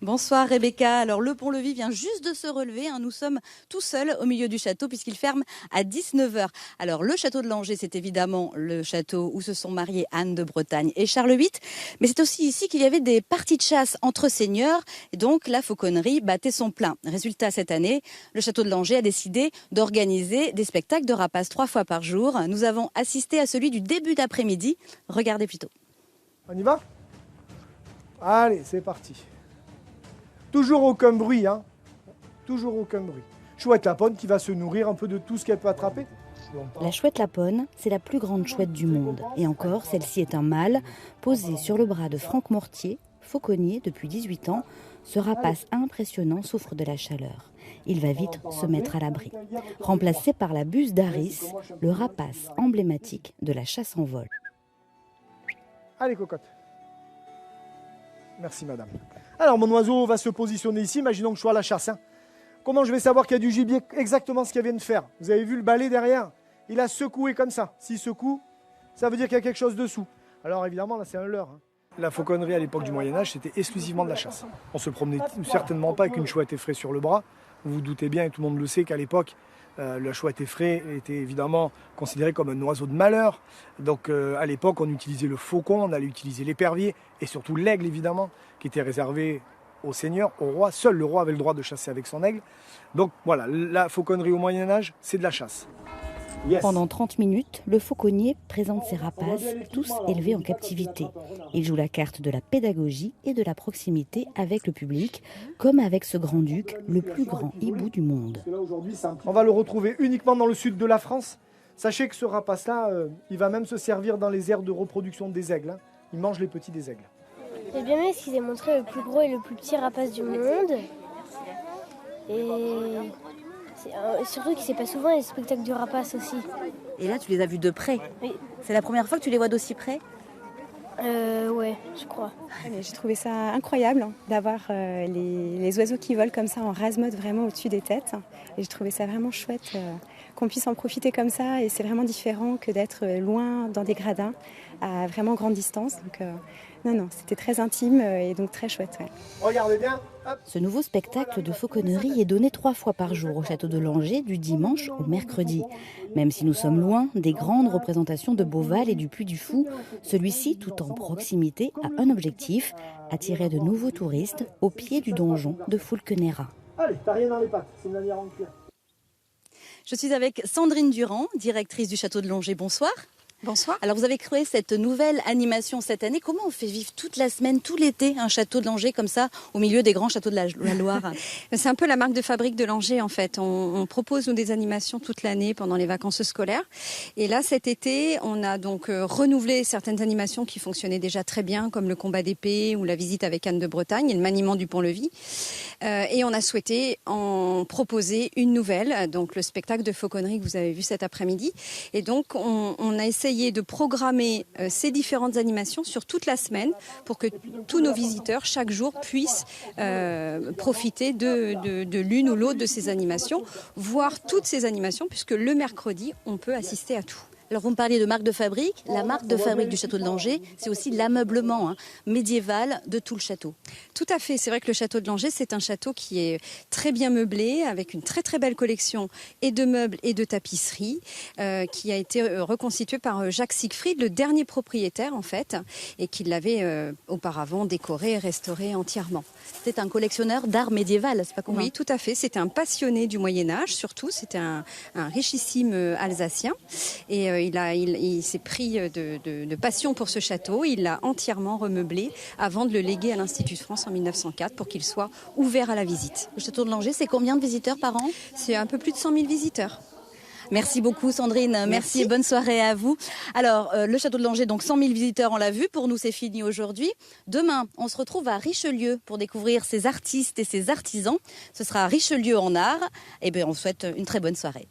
Bonsoir Rebecca. Alors le pont-levis vient juste de se relever. Nous sommes tout seuls au milieu du château puisqu'il ferme à 19 h. Alors le château de Langeais, c'est évidemment le château où se sont mariés Anne de Bretagne et Charles VIII. Mais c'est aussi ici qu'il y avait des parties de chasse entre seigneurs. Et donc la fauconnerie battait son plein. Résultat, cette année, le château de Langeais a décidé d'organiser des spectacles de rapaces 3 fois par jour. Nous avons assisté à celui du début d'après-midi. Regardez plutôt. On y va ? Allez, c'est parti. Toujours aucun bruit, hein. Toujours aucun bruit. Chouette lapone qui va se nourrir un peu de tout ce qu'elle peut attraper. La chouette lapone, c'est la plus grande chouette du monde. Et encore, celle-ci est un mâle, posé sur le bras de Franck Mortier, fauconnier depuis 18 ans. Ce rapace impressionnant souffre de la chaleur. Il va vite se mettre à l'abri. Remplacé par la buse d'Aris, le rapace emblématique de la chasse en vol. Allez, cocotte. Merci, madame. Alors, mon oiseau va se positionner ici. Imaginons que je sois à la chasse. Comment je vais savoir qu'il y a du gibier? Exactement ce qu'il vient de faire. Vous avez vu le balai derrière? Il a secoué comme ça. S'il secoue, ça veut dire qu'il y a quelque chose dessous. Alors, évidemment, là, c'est un leurre. La fauconnerie à l'époque du Moyen-Âge, c'était exclusivement de la chasse. On se promenait certainement pas avec une chouette effraie sur le bras. Vous vous doutez bien, et tout le monde le sait, qu'à l'époque, la chouette effraie était évidemment considérée comme un oiseau de malheur. Donc à l'époque, on utilisait le faucon, on allait utiliser l'épervier et surtout l'aigle évidemment, qui était réservé au seigneur, au roi. Seul le roi avait le droit de chasser avec son aigle. Donc voilà, la fauconnerie au Moyen-Âge, c'est de la chasse. Yes. Pendant 30 minutes, le fauconnier présente ses rapaces, tous élevés en captivité. Il joue la carte de la pédagogie et de la proximité avec le public, comme avec ce grand-duc, le plus grand hibou du monde. On va le retrouver uniquement dans le sud de la France. Sachez que ce rapace-là, il va même se servir dans les aires de reproduction des aigles. Il mange les petits des aigles. J'ai bien aimé ce qu'ils aient montré le plus gros et le plus petit rapace du monde. Et surtout qu'il ne sait pas souvent les spectacles du rapace aussi. Et là, tu les as vus de près? Oui. C'est la première fois que tu les vois d'aussi près? Ouais, je crois. J'ai trouvé ça incroyable d'avoir les oiseaux qui volent comme ça en rase-mode vraiment au-dessus des têtes. Et j'ai trouvé ça vraiment chouette qu'on puisse en profiter comme ça. Et c'est vraiment différent que d'être loin dans des gradins à vraiment grande distance. Donc non, c'était très intime et donc très chouette. Ouais. Regardez bien. Hop. Ce nouveau spectacle de fauconnerie est donné 3 fois par jour au château de Langeais, du dimanche au mercredi. Même si nous sommes loin des grandes représentations de Beauval et du Puy du Fou, celui-ci, tout en proximité, a un objectif, attirer de nouveaux touristes au pied du donjon de Fulquenera. Allez, t'as rien dans les pattes, c'est une lanière en cuir. Je suis avec Sandrine Durand, directrice du château de Langeais. Bonsoir. Bonsoir. Alors vous avez créé cette nouvelle animation cette année. Comment on fait vivre toute la semaine, tout l'été, un château de Langeais comme ça, au milieu des grands châteaux de la Loire? C'est un peu la marque de fabrique de Langeais en fait. On propose nous des animations toute l'année pendant les vacances scolaires. Et là cet été, on a donc renouvelé certaines animations qui fonctionnaient déjà très bien, comme le combat d'épée ou la visite avec Anne de Bretagne et le maniement du pont-levis. Et on a souhaité en proposer une nouvelle, donc le spectacle de fauconnerie que vous avez vu cet après-midi. Et donc on a essayé de programmer ces différentes animations sur toute la semaine pour que tous nos visiteurs, chaque jour, puissent profiter de l'une ou l'autre de ces animations, voir toutes ces animations, puisque le mercredi, on peut assister à tout. Alors vous me parliez de marque de fabrique. La marque de fabrique du château de Langeais, c'est aussi l'ameublement médiéval de tout le château. Tout à fait. C'est vrai que le château de Langeais, c'est un château qui est très bien meublé, avec une très très belle collection et de meubles et de tapisseries, qui a été reconstituée par Jacques Siegfried, le dernier propriétaire en fait, et qui l'avait auparavant décoré et restauré entièrement. C'est un collectionneur d'art médiéval, c'est pas commun? Oui, tout à fait. C'était un passionné du Moyen-Âge, surtout. C'était un richissime Alsacien. Et il s'est pris de passion pour ce château. Il l'a entièrement remeublé avant de le léguer à l'Institut de France en 1904 pour qu'il soit ouvert à la visite. Le château de Langeais, c'est combien de visiteurs par an? C'est un peu plus de 100 000 visiteurs. Merci beaucoup Sandrine, merci et bonne soirée à vous. Alors le château de Langeais, donc 100 000 visiteurs, on l'a vu, pour nous c'est fini aujourd'hui. Demain, on se retrouve à Richelieu pour découvrir ses artistes et ses artisans. Ce sera Richelieu en art. Et bien on souhaite une très bonne soirée.